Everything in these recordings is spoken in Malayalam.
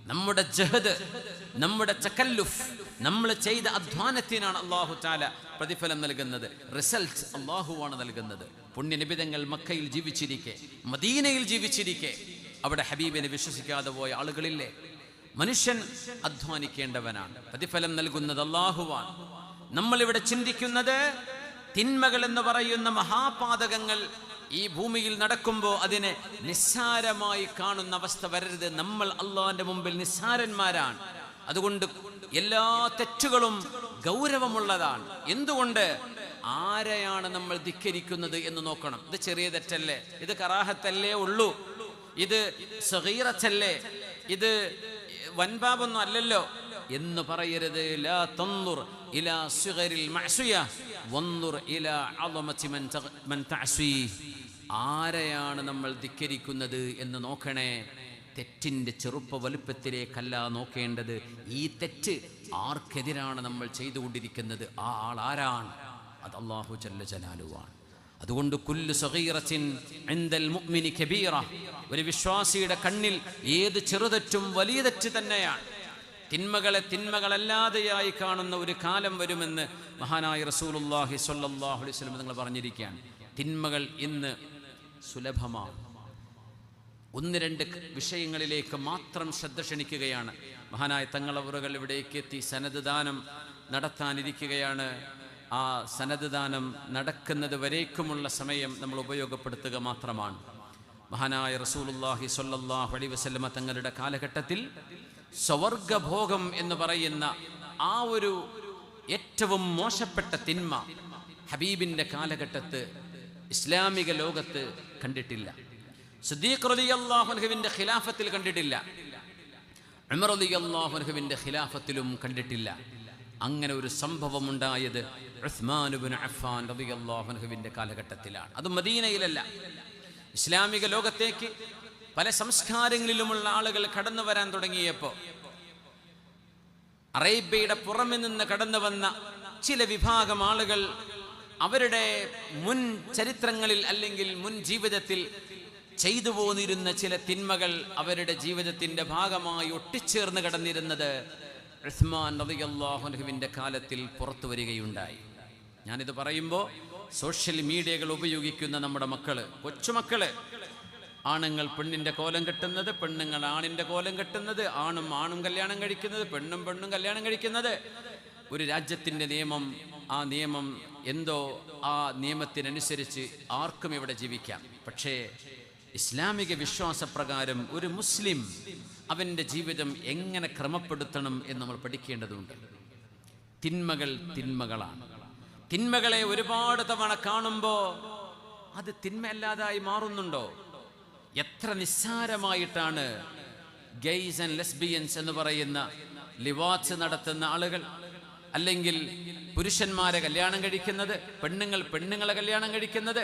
നമ്മുടെ ജഹദ്, നമ്മുടെ തകല്ലുഫ്, നമ്മൾ ചെയ്ത അധ്വാനത്തിനാണ് അല്ലാഹു തആല പ്രതിഫലം നൽകുന്നത്. റിസൾട്ട് അല്ലാഹുവാണ് നൽകുന്നത്. പുണ്യനിബിതങ്ങൾ മക്കയിൽ ജീവിച്ചിരിക്കെ, മദീനയിൽ ജീവിച്ചിരിക്കെ അവിടെ ഹബീബിനെ വിശ്വസിക്കാതെ പോയ ആളുകളില്ലേ? മനുഷ്യൻ അധ്വാനിക്കേണ്ടവനാണ്, പ്രതിഫലം നൽകുന്നത് അല്ലാഹുവാണ്. നമ്മളിവിടെ ചിന്തിക്കുന്നത് തിന്മകൾ എന്ന് പറയുന്ന മഹാപാതകങ്ങൾ ഈ ഭൂമിയിൽ നടക്കുമ്പോൾ അതിനെ നിസ്സാരമായി കാണുന്ന അവസ്ഥ വരരുത്. നമ്മൾ അള്ളാഹിന്റെ മുമ്പിൽ നിസ്സാരന്മാരാണ്. അതുകൊണ്ട് എല്ലാ തെറ്റുകളും ഗൗരവമുള്ളതാണ്. എന്തുകൊണ്ട്? ആരെയാണ് നമ്മൾ ധിക്കരിക്കുന്നത് എന്ന് നോക്കണം. ഇത് ചെറിയ തെറ്റല്ലേ, ഇത് കറാഹത്തല്ലേ ഉള്ളൂ, ഇത് സഗീറത്തല്ലേ, ഇത് വൻപാപൊന്നും അല്ലല്ലോ എന്ന് പറയരുത്. ലാ തൻദുർ ഇലാ സിഗരിൽ മഅസിയ വൻദുർ ഇലാ അളമതി മൻ തഅസി. ആരെയാണ് നമ്മൾ ധിക്കരിക്കുന്നത് എന്ന് നോക്കണേ. തെറ്റിൻ്റെ ചെറുപ്പ വലുപ്പത്തിലേക്കല്ല നോക്കേണ്ടത്. ഈ തെറ്റ് ആർക്കെതിരാണ് നമ്മൾ ചെയ്തുകൊണ്ടിരിക്കുന്നത്, ആ ആൾ ആരാണ്? അത് അല്ലാഹു ജല്ല ജലാലുവാണ്. അതുകൊണ്ട് കുല്ലു സഗീറത്തിൻ ഇൻദൽ മുഅ്മിനി കബീറ, ഒരു വിശ്വാസിയുടെ കണ്ണിൽ ഏത് ചെറുതെറ്റും വലിയ തെറ്റ് തന്നെയാണ്. തിന്മകളെ തിന്മകളല്ലാതെയായി കാണുന്ന ഒരു കാലം വരുമെന്ന് മഹാനായ റസൂലുള്ളാഹി സ്വല്ലല്ലാഹു അലൈഹി വസല്ലം നിങ്ങൾ പറഞ്ഞിരിക്കുകയാണ്. തിന്മകൾ ഇന്ന് സുലഭമാണ്. ഒന്ന് രണ്ട് വിഷയങ്ങളിലേക്ക് മാത്രം ശ്രദ്ധ ക്ഷണിക്കുകയാണ്. മഹാനായ തങ്ങളവറുകൾ ഇവിടേക്ക് എത്തി സനദ് ദാനം നടത്താനിരിക്കുകയാണ്. ആ സനദ് ദാനം നടക്കുന്നത് വരേക്കുമുള്ള സമയം നമ്മൾ ഉപയോഗപ്പെടുത്തുക മാത്രമാണ്. മഹാനായ റസൂലുള്ളാഹി സ്വല്ലല്ലാഹു അലൈഹി വസല്ലമ തങ്ങളുടെ കാലഘട്ടത്തിൽ സ്വർഗഭോഗം എന്ന് പറയുന്ന ആ ഒരു ഏറ്റവും മോശപ്പെട്ട തിന്മ ഹബീബിൻ്റെ കാലഘട്ടത്ത് ഇസ്ലാമിക ലോകത്ത് കണ്ടിട്ടില്ല. സിദ്ദീഖ് റളിയല്ലാഹു അൻഹുവിൻ്റെ ഖിലാഫത്തിൽ കണ്ടിട്ടില്ല. ഉമർ റളിയല്ലാഹു അൻഹുവിൻ്റെ ഖിലാഫത്തിലും കണ്ടിട്ടില്ല. അങ്ങനെ ഒരു സംഭവം ഉണ്ടായത് ഉസ്മാൻ ഇബ്നു അഫ്ഫാൻ റളിയല്ലാഹു അൻഹുവിൻ്റെ കാലഘട്ടത്തിലാണ്. അത് മദീനയിലല്ല. ഇസ്ലാമിക ലോകത്തേക്ക് പല സംസ്കാരങ്ങളിലുമുള്ള ആളുകൾ കടന്നു വരാൻ തുടങ്ങിയപ്പോൾ അറേബ്യയുടെ പുറമെ നിന്ന് കടന്നു വന്ന ചില വിഭാഗം ആളുകൾ അവരുടെ മുൻ ചരിത്രങ്ങളിൽ അല്ലെങ്കിൽ മുൻ ജീവിതത്തിൽ ചെയ്തു പോന്നിരുന്ന ചില തിന്മകൾ അവരുടെ ജീവിതത്തിൻ്റെ ഭാഗമായി ഒട്ടിച്ചേർന്ന് കടന്നിരുന്നത് ഉസ്മാൻ റളിയല്ലാഹു അൻഹുവിൻ്റെ കാലത്തിൽ പുറത്തു വരികയുണ്ടായി. ഞാനിത് പറയുമ്പോൾ സോഷ്യൽ മീഡിയകൾ ഉപയോഗിക്കുന്ന നമ്മുടെ മക്കള്, കൊച്ചുമക്കള്, ആണുങ്ങൾ പെണ്ണിൻ്റെ കോലം കെട്ടുന്നത്, പെണ്ണുങ്ങൾ ആണിൻ്റെ കോലം കെട്ടുന്നത്, ആണും ആണും കല്യാണം കഴിക്കുന്നത്, പെണ്ണും പെണ്ണും കല്യാണം കഴിക്കുന്നത്, ഒരു രാജ്യത്തിൻ്റെ നിയമം, ആ നിയമം എന്തോ ആ നിയമത്തിനനുസരിച്ച് ആർക്കും ഇവിടെ ജീവിക്കാം. പക്ഷേ ഇസ്ലാമിക വിശ്വാസപ്രകാരം ഒരു മുസ്ലിം അവൻ്റെ ജീവിതം എങ്ങനെ ക്രമപ്പെടുത്തണം എന്ന് നമ്മൾ പഠിക്കേണ്ടതുണ്ട്. തിന്മകൾ തിന്മകളാണ്. തിന്മകളെ ഒരുപാട് തവണ കാണുമ്പോൾ അത് തിന്മയല്ലാതായി മാറുന്നുണ്ടോ? എത്ര നിസ്സാരമായിട്ടാണ് ഗെയ്സ് ആൻഡ് ലെസ്ബിയൻസ് എന്ന് പറയുന്ന ലിവാച്ച് നടത്തുന്ന ആളുകൾ, അല്ലെങ്കിൽ പുരുഷന്മാരെ കല്യാണം കഴിക്കുന്നത്, പെണ്ണുങ്ങൾ പെണ്ണുങ്ങളെ കല്യാണം കഴിക്കുന്നത്.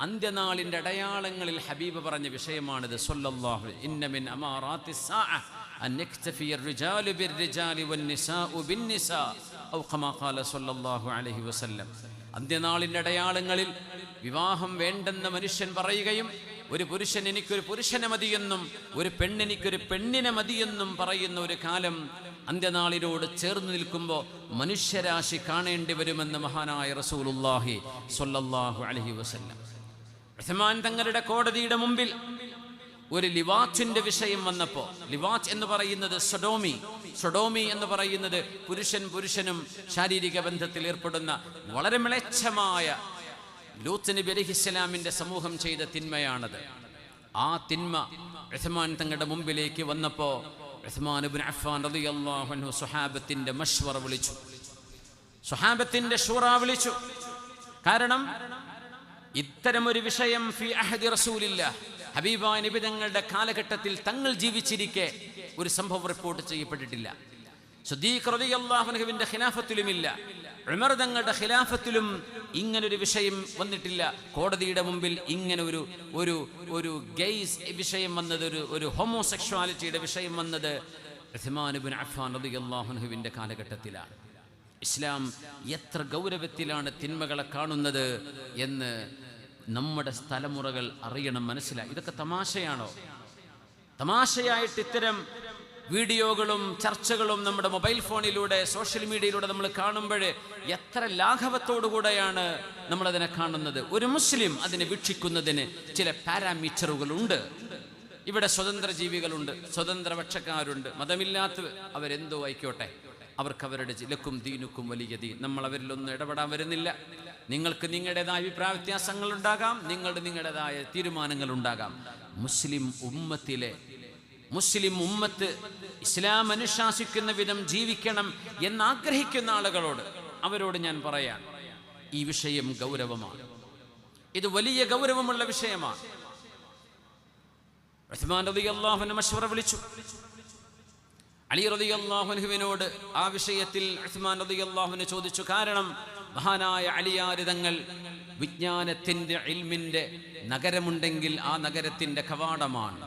അന്ത്യനാളിൻ്റെ അടയാളങ്ങളിൽ ഹബീബ് പറഞ്ഞ വിഷയമാണിത്. സ്വല്ലല്ലാഹു ഇന്ന മിൻ അമാറാത്തിസ് സാഅ അൻ യക്തഫിയ الرجال بالرجال والنساء بالنساء ഔ കമാ ഖാല സ്വല്ലല്ലാഹു അലൈഹി വസല്ലം. അന്ത്യനാളിൻ്റെ അടയാളങ്ങളിൽ വിവാഹം വേണ്ടെന്ന് മനുഷ്യൻ പറയുകയും ഒരു പുരുഷൻ എനിക്കൊരു പുരുഷനെ മതിയെന്നും ഒരു പെണ്ണെനിക്കൊരു പെണ്ണിനെ മതിയെന്നും പറയുന്ന ഒരു കാലം അന്ത്യനാളിനോട് ചേർന്ന് നിൽക്കുമ്പോൾ മനുഷ്യരാശി കാണേണ്ടി വരുമെന്ന് മഹാനായ റസൂലുള്ളാഹി സ്വല്ലല്ലാഹു അലൈഹി വസല്ലം. ഉസ്മാൻ തങ്ങളുടെ കോടതിയുടെ മുമ്പിൽ ഒരു ലിവാച്ചിന്റെ വിഷയം വന്നപ്പോൾ, ലിവാച്ച് എന്ന് പറയുന്നത് സൊഡോമി എന്ന് പറയുന്നത് പുരുഷനും ശാരീരിക ബന്ധത്തിൽ ഏർപ്പെടുന്ന വളരെ മ്ലേച്ഛമായ ലൂത്ത് നബി അലൈഹിസ്സലാമിന്റെ സമൂഹം ചെയ്ത തിന്മയാണത്. ആ തിന്മ ഉസ്മാൻ തങ്ങളുടെ മുമ്പിലേക്ക് വന്നപ്പോൾ ഉസ്മാൻ ഇബ്നു അഫ്ഫാൻ റളിയല്ലാഹു അൻഹു സ്വഹാബത്തിന്റെ മശ്വറ വിളിച്ചു, സ്വഹാബത്തിന്റെ ഷൂറ വിളിച്ചു. കാരണം ഇത്തരമൊരു വിഷയം ഫി അഹദി റസൂലില്ലാഹ്, ഹബീബായ നബി തങ്ങളുടെ കാലഘട്ടത്തിൽ തങ്ങൾ ജീവിച്ചിരിക്കെ ഒരു സംഭവം റിപ്പോർട്ട് ചെയ്യപ്പെട്ടിട്ടില്ല. സിദ്ദീഖ് റളിയല്ലാഹു അൻഹുവിന്റെ ഖിലാഫത്തിലുമില്ല, ഉമർ തങ്ങളുടെ ഖിലാഫത്തിലും ഇങ്ങനൊരു വിഷയം വന്നിട്ടില്ല. കോടതിയുടെ മുമ്പിൽ ഇങ്ങനെ ഒരു ഗെയ്സ് വിഷയം വന്നത്, ഒരു ഹോമോസെക്ഷുവാലിറ്റിയുടെ വിഷയം വന്നത് ഉസ്മാൻ ഇബ്നു അഫ്ഫാൻ റളിയല്ലാഹു അൻഹുവിന്റെ കാലഘട്ടത്തിലാണ്. ഇസ്ലാം എത്ര ഗൗരവത്തിലാണ് തിന്മകളെ കാണുന്നത് എന്ന് നമ്മുടെ തലമുറകൾ അറിയണം, മനസ്സിലായി. ഇതൊക്കെ തമാശയാണോ? തമാശയായിട്ട് ഇത്തരം വീഡിയോകളും ചർച്ചകളും നമ്മുടെ മൊബൈൽ ഫോണിലൂടെ സോഷ്യൽ മീഡിയയിലൂടെ നമ്മൾ കാണുമ്പോൾ എത്ര ലാഘവത്തോടുകൂടെയാണ് നമ്മളതിനെ കാണുന്നത്. ഒരു മുസ്ലിം അതിനെ വീക്ഷിക്കുന്നതിന് ചില പാരാമീറ്ററുകളുണ്ട്. ഇവിടെ സ്വതന്ത്ര ജീവികളുണ്ട്, സ്വതന്ത്രപക്ഷക്കാരുണ്ട്, മതമില്ലാത്ത അവരെന്തോ ആയിക്കോട്ടെ, അവർക്ക് അവരുടെ ലക്കും ദീനുക്കും വലിയ ദീൻ. നമ്മൾ അവരിലൊന്നും ഇടപെടാൻ വരുന്നില്ല. നിങ്ങൾക്ക് നിങ്ങളുടേതായ അഭിപ്രായ വ്യത്യാസങ്ങൾ ഉണ്ടാകാം, നിങ്ങളുടേതായ തീരുമാനങ്ങൾ ഉണ്ടാകാം. മുസ്ലിം ഉമ്മത്ത് ഇസ്ലാം അനുശാസിക്കുന്ന വിധം ജീവിക്കണം എന്നാഗ്രഹിക്കുന്ന ആളുകളോട്, അവരോട് ഞാൻ പറയാൻ, ഈ വിഷയം ഗൗരവമാണ്. ഇത് വലിയ ഗൗരവമുള്ള വിഷയമാണ്. ഉസ്മാൻ റളിയല്ലാഹു അൻഹു മശ്വറ വിളിച്ചു. അലി റളിയല്ലാഹു അൻഹുവിനോട് ആ വിഷയത്തിൽ ഉസ്മാൻ റളിയല്ലാഹു അൻഹു ചോദിച്ചു. കാരണം മഹാനായ അലിയാർ തങ്ങൾ വിജ്ഞാനത്തിന്റെ ഇൽമിന്റെ നഗരമുണ്ടെങ്കിൽ ആ നഗരത്തിന്റെ കവാടമാണ്.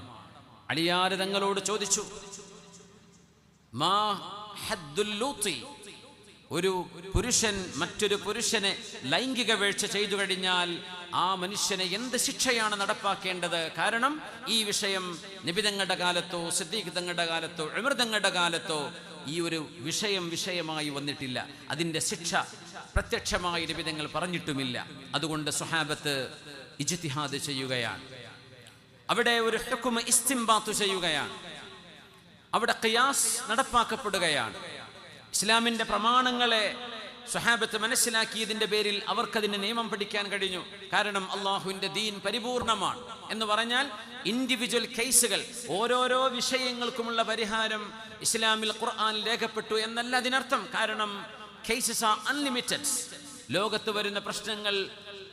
അലിയാർ തങ്ങളോട് ചോദിച്ചു, മാ ഹദ്ദുൽ ലൂത്തി, ഒരു പുരുഷൻ മറ്റൊരു പുരുഷനെ ലൈംഗിക വീഴ്ച ചെയ്തു കഴിഞ്ഞാൽ ആ മനുഷ്യനെ എന്ത് ശിക്ഷയാണ് നടപ്പാക്കേണ്ടത്? കാരണം ഈ വിഷയം നബി തങ്ങളുടെ കാലത്തോ സിദ്ദീഖ് തങ്ങളുടെ കാലത്തോ ഉമർ തങ്ങളുടെ കാലത്തോ ഈ ഒരു വിഷയമായി വന്നിട്ടില്ല. അതിൻ്റെ ശിക്ഷ പ്രത്യക്ഷമായി നബി തങ്ങൾ പറഞ്ഞിട്ടുമില്ല. അതുകൊണ്ട് സ്വഹാബത്ത് ഇജ്തിഹാദ് ചെയ്യുകയാണ്. അവിടെ ഒരു ഹുക്മ ഇസ്തിംബാത്ത് ചെയ്യുകയാണ്. അവിടെ ഖിയാസ് നടപ്പാക്കപ്പെടുകയാണ്. ഇസ്ലാമിന്റെ പ്രമാണങ്ങളെ സ്വഹാബത്ത് മനസ്സിലാക്കിയതിന്റെ പേരിൽ അവർക്കതിന്റെ നിയമം പഠിക്കാൻ കഴിഞ്ഞു. കാരണം അള്ളാഹുവിന്റെ ദീൻ പരിപൂർണമാണ് എന്ന് പറഞ്ഞാൽ ഇൻഡിവിജ്വൽ കേസുകൾ, ഓരോരോ വിഷയങ്ങൾക്കുമുള്ള പരിഹാരം ഇസ്ലാമിൽ ഖുർആനിൽ രേഖപ്പെട്ടു എന്നല്ല അതിനർത്ഥം. കാരണം കേസസ് ആർ അൺലിമിറ്റഡ്. ലോകത്ത് വരുന്ന പ്രശ്നങ്ങൾ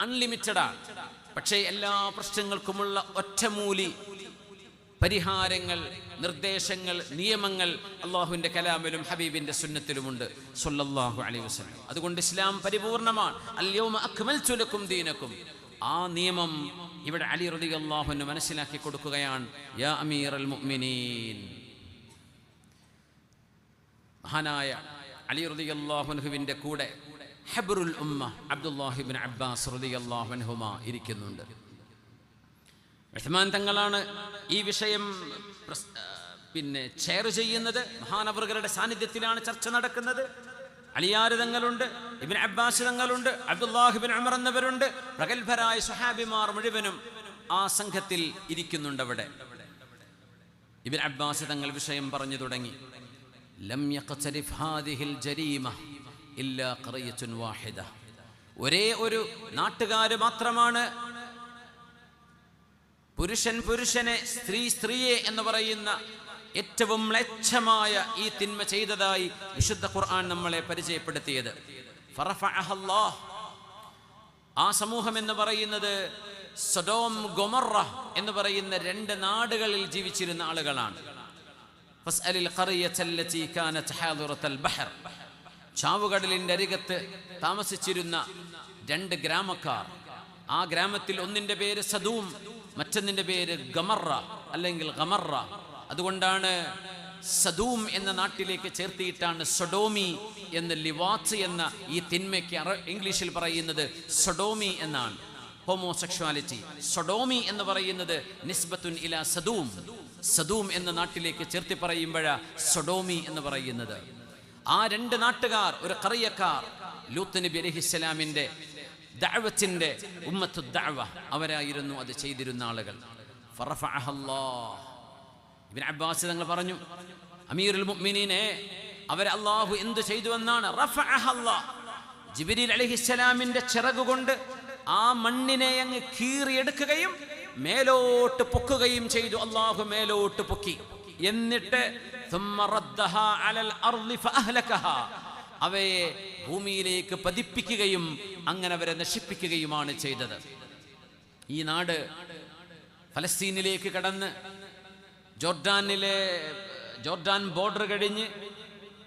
അൺലിമിറ്റഡാണ്. പക്ഷേ എല്ലാ പ്രശ്നങ്ങൾക്കുമുള്ള ഒറ്റമൂലി പരിഹാരങ്ങൾ, നിർദ്ദേശങ്ങൾ, നിയമങ്ങൾ അള്ളാഹുവിന്റെ കലാമിലും ഹബീബിന്റെ സുന്നത്തിലുമുണ്ട് സ്വല്ലല്ലാഹു അലൈഹി വസല്ലം. അതുകൊണ്ട് ഇസ്ലാം പരിപൂർണമാണ്. അൽയൗമ അക്മൽതു ലക്കും ദീനക്കും. ആ നിയമം ഇവിടെ അലി റളിയല്ലാഹു അൻഹു മനസ്സിലാക്കി കൊടുക്കുകയാണ്. യാ അമീറൽ മുഅ്മിനീൻ, മഹാനായ അലി റളിയല്ലാഹു അൻഹുവിന്റെ കൂടെ ഹബ്റുൽ ഉമ്മ അബ്ദുല്ലാഹി ഇബ്നു അബ്ബാസ് റളിയല്ലാഹു അൻഹുമാ ഇരിക്കുന്നുണ്ട്. ഉസ്മാൻ തങ്ങളാണ് ഈ വിഷയം ചെയർ ചെയ്യുന്നത്. മഹാനവറുകളുടെ സാന്നിധ്യത്തിലാണ് ചർച്ച നടക്കുന്നത്. Aliyar തങ്ങളുണ്ട്, Ibn Abbas തങ്ങളുണ്ട്, Abdullahi Ibnu Umar എന്നവരുണ്ട്. പ്രഗത്ഭരായ സ്വഹാബിമാർ മുഴുവനും ആ സംഘത്തിൽ ഇരിക്കുന്നുണ്ട്. അവിടെ ഇബ്നു അബ്ബാസ് തങ്ങൾ വിഷയം പറഞ്ഞു തുടങ്ങി. ലം യഖ്തരിഫ് ഹാദിഹിൽ ജരീമ ഇല്ലാ ഖറിയത്തുൻ വാഹിദ. ഒരേ ഒരു നാട്ടുകാര് മാത്രമാണ് പുരുഷൻ പുരുഷനെ, സ്ത്രീ സ്ത്രീയെ എന്ന് പറയുന്ന ഏറ്റവും മ്ലേച്ഛമായ ഈ തിന്മ ചെയ്തതായി വിശുദ്ധ ഖുർആൻ നമ്മളെ പരിചയപ്പെടുത്തിയത്. ഫറഫഅഹല്ലാഹ്. ആ സമൂഹം എന്ന് പറയുന്നത് സൊഡോം ഗൊമറ എന്ന് പറയുന്ന രണ്ട് നാടുകളിൽ ജീവിച്ചിരുന്ന ആളുകളാണ്. ഫസ്അലിൽ ഖറിയത്തല്ലതി കാനത് ഹാദിറത്തൽ ബഹർ. ചാവുകടലിന്റെ അരികത്ത് താമസിച്ചിരുന്ന രണ്ട് ഗ്രാമക്കാർ. ആ ഗ്രാമത്തിൽ ഒന്നിന്റെ പേര് സദൂം, മറ്റൊന്നിന്റെ പേര് ഗമറ അല്ലെങ്കിൽ ഗമറ. അതുകൊണ്ടാണ് സദൂം എന്ന നാട്ടിലേക്ക് ചേർത്തിയിട്ടാണ് സൊഡോമി എന്ന്, ലിവാത്ത് എന്ന ഈ തിന്മയ്ക്ക് ഇംഗ്ലീഷിൽ പറയുന്നത് സൊഡോമി എന്നാണ്. ഹോമോസെക്ഷുവാലിറ്റി. സൊഡോമി എന്ന് പറയുന്നത് നിസ്ബത്തുൻ ഇലാ സദൂം. സദൂം എന്ന നാട്ടിലേക്ക് ചേർത്തി പറയുമ്പോഴാ സൊഡോമി എന്ന് പറയുന്നത്. ആ രണ്ട് നാട്ടുകാർ, ഒരു ഖറിയക്കാർ, ലൂത്ത് നബി അലൈഹിസ്സലാമിന്റെ ദഅവത്തിന്റെ ഉമ്മത്തു ദഅവ, അവരായിരുന്നു അത് ചെയ്തിരുന്ന ആളുകൾ. ഫറഫഅഹല്ലാഹ്. ഇബ്നു അബ്ബാസ് തങ്ങൾ പറഞ്ഞു, അമീറുൽ മുഅ്മിനീനെ, അവരെ അല്ലാഹു എന്ത് ചെയ്തു എന്നാണ്? റഫഅഹല്ലാഹ്. ജിബ്രീൽ അലൈഹിസ്സലാമിന്റെ ചിറകുകൊണ്ട് ആ മണ്ണിനെ അങ്ങ് കീറിയെടുക്കുകയും മേലോട്ട് പൊക്കുകയും ചെയ്തു. അല്ലാഹു മേലോട്ട് പൊക്കി. എന്നിട്ട് ثم ردها على الارض فاهلكها. അവയെ ഭൂമിയിലേക്ക് പതിപ്പിക്കുകയും അങ്ങനെ അവരെ നശിപ്പിക്കുകയുമാണ് ചെയ്തത്. ഈ നാട് ഫലസ്തീനിലേക്ക് കടന്ന് ജോർഡാൻ ബോർഡർ കഴിഞ്ഞ്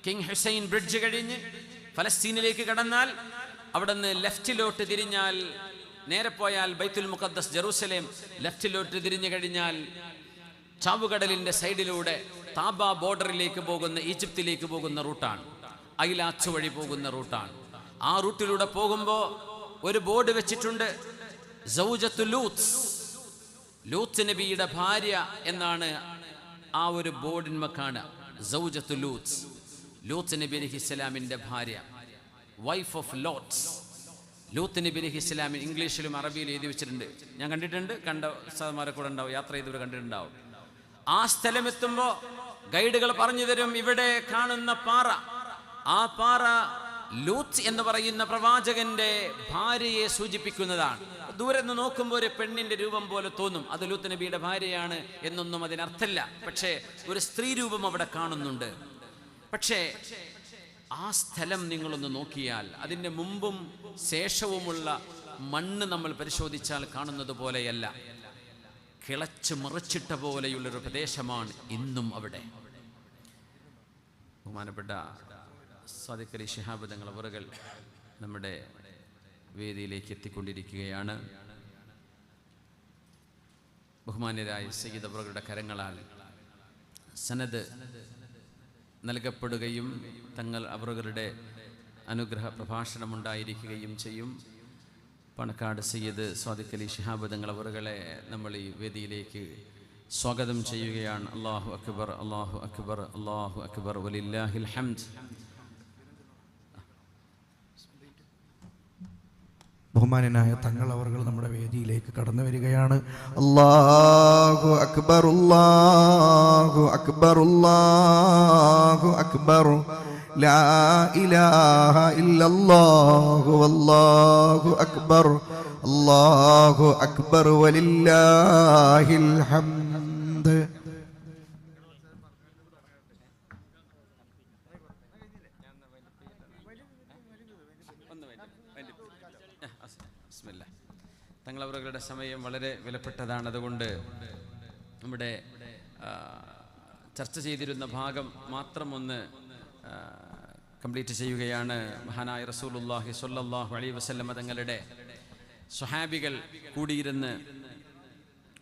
കിങ് ഹുസൈൻ ബ്രിഡ്ജ് കഴിഞ്ഞ് ഫലസ്തീനിലേക്ക് കടന്നാൽ അവിടെ നിന്ന് ലെഫ്റ്റിലോട്ട് തിരിഞ്ഞാൽ, നേരെ പോയാൽ ബൈത്തുൽ മുഖദ്ദസ് ജെറൂസലേം, ലെഫ്റ്റിലോട്ട് തിരിഞ്ഞു കഴിഞ്ഞാൽ ചാവുകടലിന്റെ സൈഡിലൂടെ താബ ബോർഡറിലേക്ക് പോകുന്ന, ഈജിപ്തിലേക്ക് പോകുന്ന റൂട്ടാണ്. ഐലാച്ച് വഴി പോകുന്ന റൂട്ടാണ്. ആ റൂട്ടിലൂടെ പോകുമ്പോൾ ഒരു ബോർഡ് വെച്ചിട്ടുണ്ട്, സൗജത്തു ലൂത്ത്, ലൂത്ത് നബിയുടെ ഭാര്യ എന്നാണ് ആ ഒരു ബോർഡിന്മ കാണുക. സൗജത്തു ലൂത്ത്, ലൂത്ത് നബി അലൈഹിസ്സലാമിൻ്റെ ഭാര്യ, വൈഫ് ഓഫ് ലോട്ട്. ലൂത്ത് നബി അലൈഹിസ്സലാമിൻ ഇംഗ്ലീഷിലും അറബിയിലും എഴുതി വെച്ചിട്ടുണ്ട്. ഞാൻ കണ്ടിട്ടുണ്ട്, കണ്ട ഉസ്താദുമാരെ കൂടെ ഉണ്ടാവും, യാത്ര ചെയ്തവർ കണ്ടിട്ടുണ്ടാവും. ആ സ്ഥലമെത്തുമ്പോൾ ഗൈഡുകൾ പറഞ്ഞു തരും, ഇവിടെ കാണുന്ന പാറ, ആ പാറ ലൂത്ത് എന്ന് പറയുന്ന പ്രവാചകന്റെ ഭാര്യയെ സൂചിപ്പിക്കുന്നതാണ്. ദൂരെ നിന്ന് നോക്കുമ്പോൾ ഒരു പെണ്ണിന്റെ രൂപം പോലെ തോന്നും, അത് ലൂത്ത് നബിയുടെ ഭാര്യയാണ് എന്നൊന്നും അതിനർത്ഥമില്ല. പക്ഷേ ഒരു സ്ത്രീ രൂപം അവിടെ കാണുന്നുണ്ട്. പക്ഷേ ആ സ്ഥലം നിങ്ങളൊന്ന് നോക്കിയാൽ അതിൻ്റെ മുമ്പും ശേഷവുമുള്ള മണ്ണ് നമ്മൾ പരിശോധിച്ചാൽ കാണുന്നത് പോലെയല്ല, കിളച്ച് മറിച്ചിട്ട പോലെയുള്ളൊരു പ്രദേശമാണ് ഇന്നും അവിടെ. ബഹുമാനപ്പെട്ട സാദിഖ് അലി ശിഹാബ് തങ്ങൾ അവറുകൾ നമ്മുടെ വേദിയിലേക്ക് എത്തിക്കൊണ്ടിരിക്കുകയാണ്. ബഹുമാന്യരായ സയ്യിദ് അവറുകളുടെ കരങ്ങളാൽ സനദ് നൽകപ്പെടുകയും തങ്ങൾ അവറുകളുടെ അനുഗ്രഹ പ്രഭാഷണമുണ്ടായിരിക്കുകയും ചെയ്യും. പണക്കാട് സയ്യിദ് സാദിഖ് അലി ശിഹാബ് തങ്ങൾ അവറുകളെ നമ്മൾ ഈ വേദിയിലേക്ക് സ്വാഗതം ചെയ്യുകയാണ്. അല്ലാഹു അക്ബർ, അല്ലാഹു അക്ബർ, അല്ലാഹു അക്ബർ, വലില്ലാഹിൽ ഹംദ്. ബഹുമാനനായ തങ്ങൾ അവർകൾ നമ്മുടെ വേദിയിലേക്ക് കടന്നു വരികയാണ്. അല്ലാഹു അക്ബർ, അല്ലാഹു അക്ബർ, അല്ലാഹു അക്ബർ, ലാ ഇലാഹ ഇല്ലല്ലാഹു വല്ലാഹു അക്ബർ, അല്ലാഹു അക്ബർ, വലില്ലാഹിൽ ഹംദ്. തങ്ങളവരുടെ സമയം വളരെ വിലപ്പെട്ടതാണ്. അതുകൊണ്ട് നമ്മുടെ ചർച്ച ചെയ്തിരുന്ന ഭാഗം മാത്രം ഒന്ന് കംപ്ലീറ്റ് ചെയ്യുകയാണ്. മഹാനായ റസൂലുള്ളാഹി സ്വല്ലല്ലാഹു അലൈഹി വസല്ലം തങ്ങളുടെ സ്വഹാബികൾ കൂടിയിരുന്ന്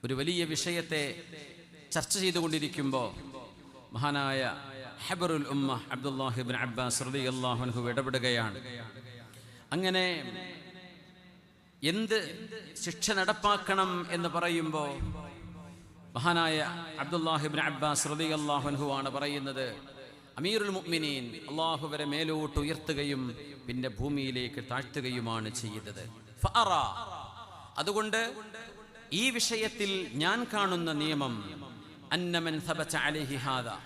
ഒരു വലിയ വിഷയത്തെ ചർച്ച ചെയ്തുകൊണ്ടിരിക്കുമ്പോൾ മഹാനായ ഹബ്റുൽ ഉമ്മ അബ്ദുല്ലാഹി ഇബ്നു അബ്ബാസ് റളിയല്ലാഹു അൻഹു ഇടപെടുകയാണ്. അങ്ങനെ എന്ത് ശിക്ഷ നടപ്പാക്കണം എന്ന് പറയുമ്പോൾ മഹാനായ അബ്ദുല്ലാഹി ഇബ്നു അബ്ബാസ് റളിയല്ലാഹു അൻഹു ആണ് പറയുന്നത്, അമീറുൽ മുഅ്മിനീൻ അല്ലാഹുവരെ മേലോട്ട് ഉയർത്തുകയും പിന്നെ ഭൂമിയിലേക്ക് താഴ്ത്തുകയുമാണ് ചെയ്തത്. ഫഅറാ, അതുകൊണ്ട് ഈ വിഷയത്തിൽ ഞാൻ കാണുന്ന നിയമം അന്നമൻ സബത അലൈഹി ഹാദാ,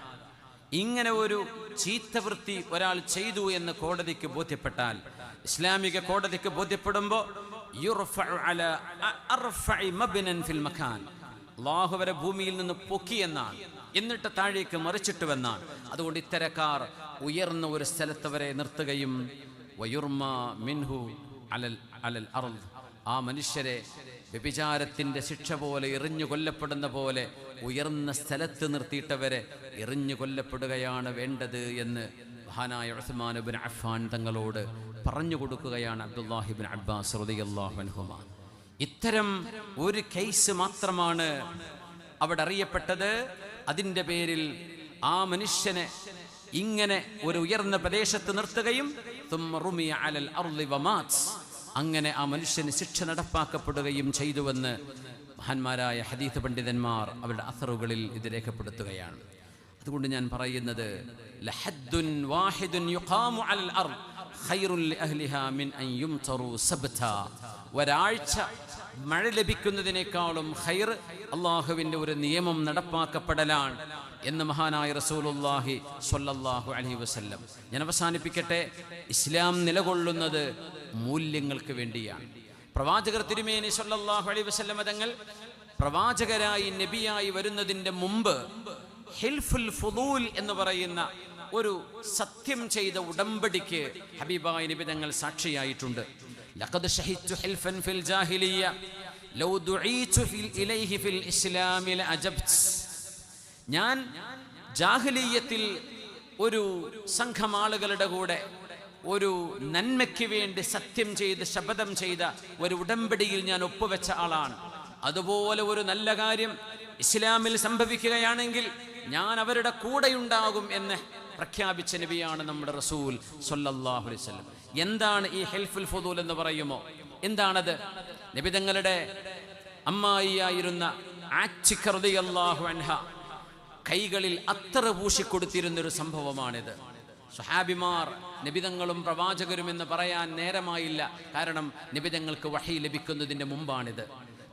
ഇങ്ങനെ ഒരു ചീത്തവൃത്തി ഒരാൾ ചെയ്തു എന്ന് കോടതിക്ക് ബോധ്യപ്പെട്ടാൽ, ഇസ്ലാമിക കോടതിക്ക് ബോധ്യപ്പെടുമ്പോൾ അല്ലാഹുവരെ ഭൂമിയിൽ നിന്ന് പൊക്കിയെന്നാണ്, എന്നിട്ട് താഴേക്ക് മറിച്ചിട്ടുവെന്നാണ്. അതുകൊണ്ട് ഇത്തരക്കാർ ഉയർന്ന ഒരു സ്ഥലത്ത് വരെ നിർത്തുകയും വയുർമാ മിൻഹു അലൽ അലൽ അർദ്, ആ മനുഷ്യരെ വ്യഭിചാരത്തിന്റെ ശിക്ഷ പോലെ എറിഞ്ഞു കൊല്ലപ്പെടുന്ന പോലെ ഉയർന്ന സ്ഥലത്ത് നിർത്തിയിട്ടവരെ എറിഞ്ഞു കൊല്ലപ്പെടുകയാണ് വേണ്ടത് എന്ന് മഹാനായ ഉസ്മാൻ ഇബ്നു അഫ്ഫാൻ തങ്ങളോട് പറഞ്ഞു കൊടുക്കുകയാണ് അബ്ദുല്ലാഹി ഇബ്നു അബ്ബാസ് റളിയല്ലാഹു അൻഹുമാ. ഇത്തരം ഒരു കേസ് മാത്രമാണ് അവിടെ അറിയപ്പെട്ടത്. അതിൻ്റെ പേരിൽ ആ മനുഷ്യനെ ഇങ്ങനെ ഒരു ഉയർന്ന പ്രദേശത്ത് നിർത്തുകയും അങ്ങനെ ആ മനുഷ്യന് ശിക്ഷ നടപ്പാക്കപ്പെടുകയും ചെയ്തുവെന്ന് മഹാന്മാരായ ഹദീസ് പണ്ഡിതന്മാർ അവരുടെ അസറുകളിൽ ഇത് രേഖപ്പെടുത്തുകയാണ്. അതുകൊണ്ട് ഞാൻ പറയുന്നത്, ലഹദ്ദുൻ വാഹിദുൻ യുഖാമു അലൽ അർദ് ഖൈറുൻ ലിഅഹ്ലിഹാ മിൻ അൻ യുംതറു സബ്താ, ഒരാഴ്ച മഴ ലഭിക്കുന്നതിനേക്കാളും ഖൈർ അല്ലാഹുവിൻ്റെ ഒരു നിയമം നടപ്പാക്കപ്പെടലാണ് എന്ന് മഹാനായ റസൂലുള്ളാഹി സ്വല്ലല്ലാഹു അലൈഹി വസല്ലം. ഞാൻ അവസാനിപ്പിക്കട്ടെ. ഇസ്ലാം നിലകൊള്ളുന്നത് മൂല്യങ്ങൾക്ക് വേണ്ടിയാണ്. പ്രവാചകർ തിരുമേനി സ്വല്ലല്ലാഹു അലൈഹി വസല്ലം തങ്ങൾ പ്രവാചകരായി നബിയായി വരുന്നതിൻ്റെ മുമ്പ് ഹിൽഫുൽ ഫുദൂൽ എന്ന് പറയുന്ന ഒരു സത്യം ചെയ്ത ഉടമ്പടിക്ക് ഹബീബായ നബി തങ്ങൾ സാക്ഷിയായിട്ടുണ്ട്. ലഖദ് ഷഹിദ്തു ഹിൽഫൻ ഫിൽ ജാഹിലിയ്യ ലൗ ദുഈതു ഇലൈഹി ഫിൽ ഇസ്ലാമി ലഅജബ്ത്. ഞാൻ ജാഹിലിയ്യത്തിൽ ഒരു സംഘം ആളുകളുടെ കൂടെ ഒരു നന്മയ്ക്ക് വേണ്ടി സത്യം ചെയ്ത് ശപഥം ചെയ്ത ഒരു ഉടമ്പടിയിൽ ഞാൻ ഒപ്പുവെച്ച ആളാണ്. അതുപോലെ ഒരു നല്ല കാര്യം ഇസ്ലാമിൽ സംഭവിക്കുകയാണെങ്കിൽ ഞാൻ അവരുടെ കൂടെയുണ്ടാകും എന്ന് പ്രഖ്യാപിച്ച നബിയാണ് നമ്മുടെ റസൂൽ സ്വല്ലല്ലാഹു അലൈഹി വസല്ലം. എന്താണ് ഈ ഹിൽഫുൽ ഫുദൂൽ എന്ന് പറയുമോ? എന്താണത്? നബി തങ്ങളുടെ അമ്മായിയായിരുന്ന ആച്ചിഖ റളിയല്ലാഹു അൻഹ കൈകളിൽ അത്തറ പൂശിക്കൊടുത്തിരുന്നൊരു സംഭവമാണിത്. സ്വഹാബിമാർ നബിതങ്ങളും പ്രവാചകരും എന്ന് പറയാൻ നേരമായില്ല. കാരണം നബിതങ്ങൾക്ക് വഹി ലഭിക്കുന്നതിൻ്റെ മുമ്പാണിത്.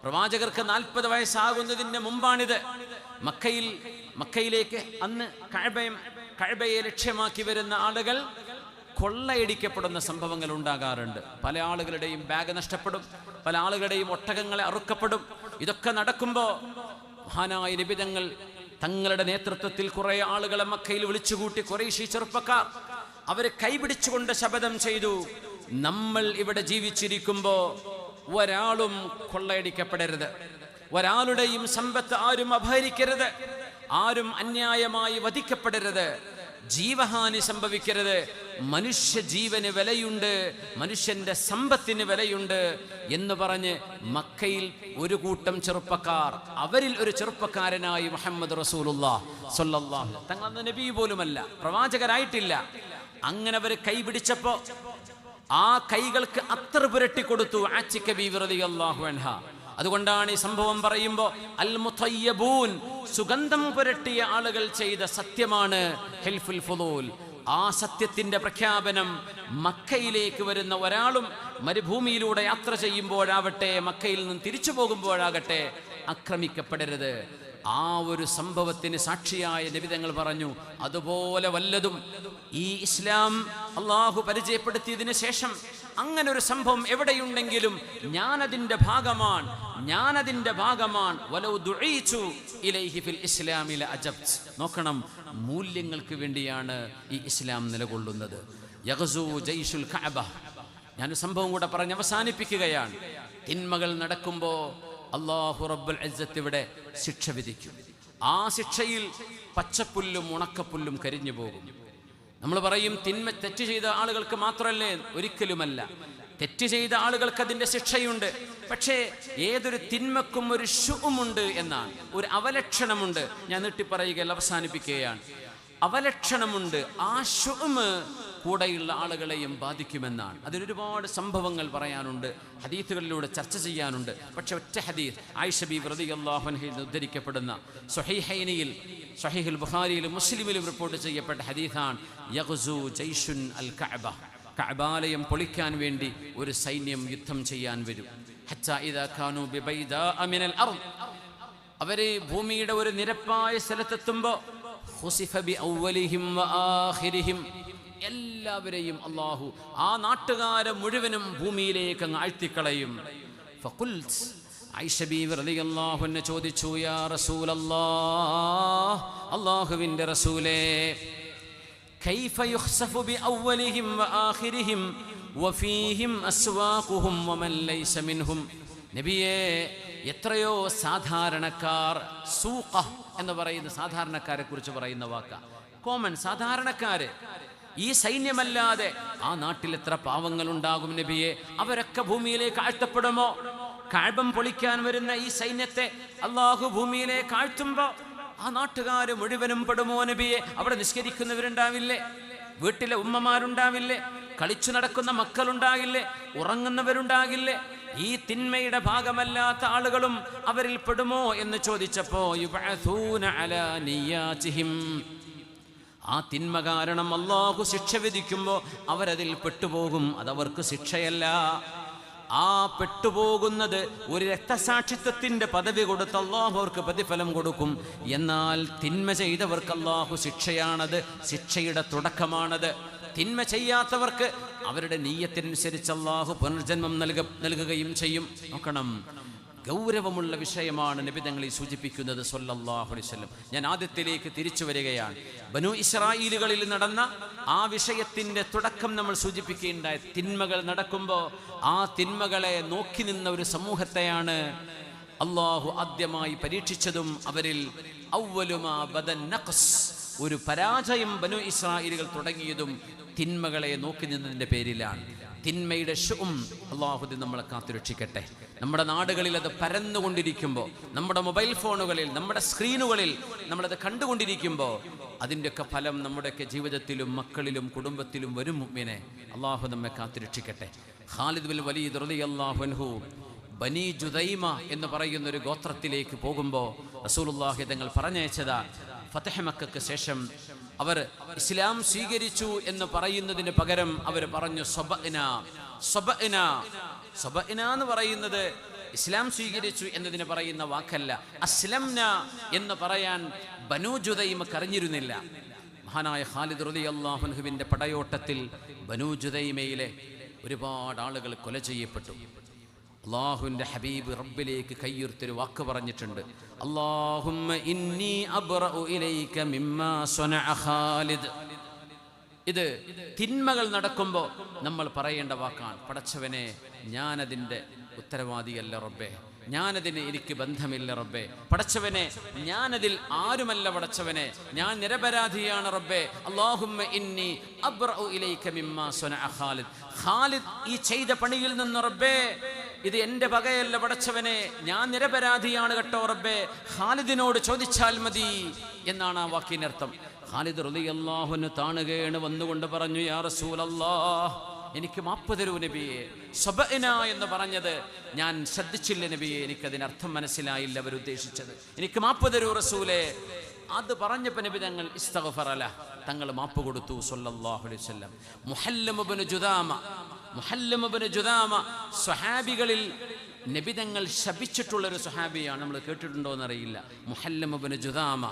പ്രവാചകർക്ക് 40 വയസ്സാകുന്നതിൻ്റെ മുമ്പാണിത്. മക്കയിലേക്ക് അന്ന് കഅബയെ ലക്ഷ്യമാക്കി വരുന്ന ആളുകൾ കൊള്ളയടിക്കപ്പെടുന്ന സംഭവങ്ങൾ ഉണ്ടാകാറുണ്ട്. പല ആളുകളുടെയും ബാഗ് നഷ്ടപ്പെടും, പല ആളുകളുടെയും ഒട്ടകങ്ങളെ അറുക്കപ്പെടും. ഇതൊക്കെ നടക്കുമ്പോൾ മഹാനായ നബിതങ്ങൾ തങ്ങളുടെ നേതൃത്വത്തിൽ കുറെ ആളുകളെ മക്കയിൽ വിളിച്ചുകൂട്ടി. ഖുറൈശി ചെറുപ്പക്കാർ അവരെ കൈപിടിച്ചുകൊണ്ട് ശപഥം ചെയ്തു, നമ്മൾ ഇവിടെ ജീവിച്ചിരിക്കുമ്പോൾ ഒരാളും കൊള്ളയടിക്കപ്പെടരുത്, ഒരാളുടെയും സമ്പത്ത് ആരും അപഹരിക്കരുത്, ആരും അന്യായമായി വധിക്കപ്പെടരുത്, ജീവഹാനി സംഭവിക്കരുത്. മനുഷ്യ ജീവന് വിലയുണ്ട്, മനുഷ്യന്റെ സമ്പത്തിന് വിലയുണ്ട് എന്ന് പറഞ്ഞ് മക്കയിൽ ഒരു കൂട്ടം ചെറുപ്പക്കാർ, അവരിൽ ഒരു ചെറുപ്പക്കാരനായി മുഹമ്മദ് റസൂലുള്ളാഹി സ്വല്ലല്ലാഹു അലൈഹി വസല്ലം, തങ്ങൾ നബി പോലുമല്ല, പ്രവാചകരായിട്ടില്ല. അങ്ങനെ അവർ കൈ പിടിച്ചപ്പോ ആ കൈകൾക്ക് അത്തർ പുരട്ടി കൊടുത്തു ആച്ചിക ബീവി റളിയല്ലാഹു അൻഹ. അതുകൊണ്ടാണ് ഈ സംഭവം പറയുമ്പോൾ അൽ മുതയ്യബൂൻ, സുഗന്ധം പുരട്ടിയ ആളുകൾ ചെയ്ത സത്യമാണ് ഹിൽഫുൽ ഫുദൂൽ. ആ സത്യത്തിന്റെ പ്രഖ്യാപനം മക്കയിലേക്ക് വരുന്ന ഒരാളും മരുഭൂമിയിലൂടെ യാത്ര ചെയ്യുമ്പോഴാവട്ടെ, മക്കയിൽ നിന്ന് തിരിച്ചു പോകുമ്പോഴാകട്ടെ ആക്രമിക്കപ്പെടരുത്. ആ ഒരു സംഭവത്തിന് സാക്ഷിയായ നബിതങ്ങൾ പറഞ്ഞു, അതുപോലെ വല്ലതും ഈ ഇസ്ലാം അള്ളാഹു പരിചയപ്പെടുത്തിയതിന് ശേഷം അങ്ങനെ ഒരു സംഭവം എവിടെയുണ്ടെങ്കിലും ഞാനതിൻ്റെ ഭാഗമാണ്. വലൗ ദുഈതു ഇലൈഹി ഫിൽ ഇസ്ലാമി ലഅജബ്ത്. നോക്കണം, മൂല്യങ്ങൾക്ക് വേണ്ടിയാണ് ഈ ഇസ്ലാം നിലകൊള്ളുന്നത്. യഗ്സു ജയ്ഷുൽ കഅബ. ഞാനൊരു സംഭവം കൂടെ പറഞ്ഞ് അവസാനിപ്പിക്കുകയാണ്. തിന്മകൾ നടക്കുമ്പോൾ അല്ലാഹു റബ്ബുൽ ഇസ്സത്ത് ഇവിടെ ശിക്ഷ വിധിക്കും. ആ ശിക്ഷയിൽ പച്ചപ്പുല്ലും ഉണക്കപ്പുല്ലും കരിഞ്ഞു പോകും. നമ്മൾ പറയും തെറ്റ് ചെയ്ത ആളുകൾക്ക് മാത്രമല്ലേ? ഒരിക്കലുമല്ല. തെറ്റ് ചെയ്ത ആളുകൾക്ക് അതിൻ്റെ ശിക്ഷയുണ്ട്. പക്ഷേ ഏതൊരു തിന്മക്കും ഒരു ശുഉമുണ്ട് എന്നാണ്, ഒരു അവലക്ഷണമുണ്ട്. ഞാൻ നീട്ടിപ്പറയുകയല്ല, അവസാനിപ്പിക്കുകയാണ്. അവലക്ഷണമുണ്ട്. ആ ശുഉമ് കൂടെയുള്ള ആളുകളെയും ബാധിക്കുമെന്നാണ്. അതിലൊരുപാട് സംഭവങ്ങൾ പറയാനുണ്ട്, ഹദീസുകളിലൂടെ ചർച്ച ചെയ്യാനുണ്ട്. പക്ഷെ ഒറ്റ ഹദീസ്, ആയിഷ ബീവി റളിയല്ലാഹു അൻഹയിൽ ഉദ്ധരിക്കപ്പെടുന്ന സ്വഹീഹൈനിയിൽ, സ്വഹീഹുൽ ബുഖാരിയിലും മുസ്ലിമിലും റിപ്പോർട്ട് ചെയ്യപ്പെട്ട ഹദീസാണ്. യഗ്സു ജയ്ഷുൻ അൽ കഅബ. കഅബാലയം പൊളിക്കാൻ വേണ്ടി ഒരു സൈന്യം യുദ്ധം ചെയ്യാൻ വരും. ഹത്താ ഇദാ കാനൂ ബിബൈദാഅ മിനൽ അർദ്. അവരെ ഭൂമിയുടെ ഒരു നിരപ്പായ സ്ഥലത്തെത്തുമ്പോൾ ഖുസിഫ ബി അവ്വലിഹിം വആഖിരിഹിം, എല്ലാവരെയും അല്ലാഹു, ആ നാട്ടുകാരെ മുഴുവനും ഭൂമിയിലേക്ക് അങ്ങ് ആഴ്ത്തിക്കളയും. ഫഖുൽത്, ആയിഷ ബീവി റളിയല്ലാഹു അൻഹ ചോദിച്ചു, യാ റസൂലല്ലാഹ്, അല്ലാഹുവിൻ്റെ റസൂലേ, കൈഫ യുഖ്സഫു ബി അവ്വലിഹിം വആഖിരിഹിം വഫീഹിം അസ്വാഖുഹും വമൻ ലൈസ മിൻഹും. നബിയേ, എത്രയോ സാധാരണക്കാർ, സൂഖ എന്ന് പറയുന്ന സാധാരണക്കാരെ കുറിച്ച് പറയുന്ന വാക്ക, കോമൺ സാധാരണക്കാര്. ഈ സൈന്യമല്ലാതെ ആ നാട്ടിൽ എത്ര പാവങ്ങളുണ്ടാകും നബിയെ? അവരൊക്കെ ഭൂമിയിലേക്ക് ആഴ്ത്തപ്പെടുമോ? കഅബം പൊളിക്കാൻ വരുന്ന ഈ സൈന്യത്തെ അല്ലാഹു ഭൂമിയിലേക്ക് ആഴ്ത്തുമ്പോ ആ നാട്ടുകാര് മുഴുവനും പെടുമോ നബിയെ? അവിടെ നിസ്കരിക്കുന്നവരുണ്ടാവില്ലേ? വീട്ടിലെ ഉമ്മമാരുണ്ടാവില്ലേ? കളിച്ചു നടക്കുന്ന മക്കളുണ്ടാകില്ലേ? ഉറങ്ങുന്നവരുണ്ടാകില്ലേ? ഈ തിന്മയുടെ ഭാഗമല്ലാത്ത ആളുകളും അവരിൽ പെടുമോ എന്ന് ചോദിച്ചപ്പോ യുബഅസൂന അലാ നിയ്യാതിഹിം, ആ തിന്മ കാരണം അല്ലാഹു ശിക്ഷ വിധിക്കുമ്പോൾ അവരതിൽ പെട്ടുപോകും. അതവർക്ക് ശിക്ഷയല്ല. ആ പെട്ടുപോകുന്നത് ഒരു രക്തസാക്ഷിത്വത്തിന്റെ പദവി കൊടുത്ത് അല്ലാഹു അവർക്ക് പ്രതിഫലം കൊടുക്കും. എന്നാൽ തിന്മ ചെയ്തവർക്ക് അല്ലാഹു ശിക്ഷയാണത്, ശിക്ഷയുടെ തുടക്കമാണത്. തിന്മ ചെയ്യാത്തവർക്ക് അവരുടെ നീയത്തിനനുസരിച്ച് അല്ലാഹു പുനർജന്മം നൽകുകയും ചെയ്യും. നോക്കണം, ഗൗരവമുള്ള വിഷയമാണ് നബി തങ്ങളെ സൂചിപ്പിക്കുന്നത് സ്വല്ലല്ലാഹു അലൈഹി വസല്ലം. ഞാൻ ആദ്യത്തിലേക്ക് തിരിച്ചു വരികയാണ്. ബനു ഇസ്രായേലുകളിൽ നടന്ന ആ വിഷയത്തിന്റെ തുടക്കം നമ്മൾ സൂചിപ്പിക്കുകയുണ്ടായി. തിന്മകൾ നടക്കുമ്പോൾ ആ തിന്മകളെ നോക്കി നിന്ന ഒരു സമൂഹത്തെയാണ് അല്ലാഹു ആദ്യമായി പരീക്ഷിച്ചതും അവരിൽ അവ്വലുമാ ബദൻ നഖ്സ്, ഒരു പരാജയം ബനു ഇസ്രായേലുകൾ തുടങ്ങിയതും തിന്മകളെ നോക്കി നിന്നതിൻ്റെ പേരിലാണ്. തിന്മയുടെ ശുഉം അല്ലാഹു നമ്മളെ കാത്തുരക്ഷിക്കട്ടെ. നമ്മുടെ നാടുകളിൽ അത് പരന്നുകൊണ്ടിരിക്കുമ്പോൾ, നമ്മുടെ മൊബൈൽ ഫോണുകളിൽ, നമ്മുടെ സ്ക്രീനുകളിൽ നമ്മളത് കണ്ടുകൊണ്ടിരിക്കുമ്പോൾ അതിൻ്റെയൊക്കെ ഫലം നമ്മുടെയൊക്കെ ജീവിതത്തിലും മക്കളിലും കുടുംബത്തിലും വരും. മുഅ്മിനെ, അല്ലാഹു നമ്മെ കാത്തുരക്ഷിക്കട്ടെ. ഖാലിദ് ബിൻ വലീദ് റളിയല്ലാഹു അൻഹു ബനി ജുദൈമ എന്ന് പറയുന്ന ഒരു ഗോത്രത്തിലേക്ക് പോകുമ്പോൾ റസൂലുള്ളാഹി തങ്ങൾ പറഞ്ഞയച്ചതാ, ഫതഹ് മക്കയ്ക്ക് ശേഷം അവർ ഇസ്ലാം സ്വീകരിച്ചു എന്ന് പറയുന്നതിന് പകരം അവർ പറഞ്ഞു സബഅന സബഅന. സബഅന എന്ന് പറയുന്നത് ഇസ്ലാം സ്വീകരിച്ചു എന്നതിന് പറയുന്ന വാക്കല്ല. അസ്ലംന എന്ന് പറയാൻ ബനൂ ജുദൈമക്ക് അറിഞ്ഞിരുന്നില്ല. മഹാനായ ഖാലിദ് റളിയല്ലാഹു അൻഹുവിന്റെ പടയോട്ടത്തിൽ ബനൂ ജുദൈമയിലെ ഒരുപാട് ആളുകൾ കൊല ചെയ്യപ്പെട്ടു. അല്ലാഹുവിന്റെ ഹബീബ് റബ്ബിലേക്ക് കയ്യുയർത്തി വാക്ക് പറഞ്ഞിട്ടുണ്ട്, അല്ലാഹുമ്മ ഇന്നി അബ്റഉ ഇലൈക മിമ്മാ സ്വനഅ ഖാലിദ്. ഇത് തിന്മകൾ നടക്കുമ്പോൾ നമ്മൾ പറയേണ്ട വാക്കാണ്. പടച്ചവനെ, ഞാനതിൻ്റെ ഉത്തരവാദിയല്ല റബ്ബേ, ഞാനതിന് എനിക്ക് ബന്ധമില്ല റബ്ബേ. പടച്ചവനെ, ഞാനതിൽ ആരുമല്ല പടച്ചവനെ, ഞാൻ നിരപരാധിയാണ് റബ്ബേ. അല്ലാഹുമ്മ ഇന്നി അബ്റഉ ഇലൈക മിമ്മാ സ്വനഅ ഖാലിദ്. ഖാലിദ് ഈ ചെയ്ത പണിയിൽ നിന്ന് റബ്ബേ, ഇത് എൻ്റെ വകയല്ല പടച്ചവനെ, ഞാൻ നിരപരാധിയാണ് കേട്ടോ റബ്ബേ, ഖാലിദിനോട് ചോദിച്ചാൽ മതി എന്നാണ് ആ വാക്കിനർത്ഥം. ഖാലിദ് റളിയല്ലാഹു അൻഹു താണുകയാണ്, വന്നുകൊണ്ട് പറഞ്ഞു, യാ റസൂലല്ലാഹ്, എനിക്ക് മാപ്പ് തരൂ നബിയെ. സബഅന എന്ന് പറഞ്ഞത് ഞാൻ ശ്രദ്ധിച്ചില്ല നബിയെ, എനിക്കതിനർത്ഥം മനസ്സിലായില്ല അവരുദ്ദേശിച്ചത്. എനിക്ക് മാപ്പ് തരൂ റസൂലേ. അത് പറഞ്ഞപ്പോൾ നബി തങ്ങൾ ഇസ്തഗ്ഫറ ലഹ്, തങ്ങൾ മാപ്പ് കൊടുത്തു സല്ലല്ലാഹു അലൈഹി വസല്ലം. മുഹല്ലം ഇബ്നു ജുദാമ സ്വഹാബികളിൽ നബി തങ്ങൾ ശപിച്ചിട്ടുള്ളൊരു സ്വഹാബിയാണ്. നമ്മൾ കേട്ടിട്ടുണ്ടോ എന്നറിയില്ല. മുഹല്ലം ഇബ്നു ജുദാമ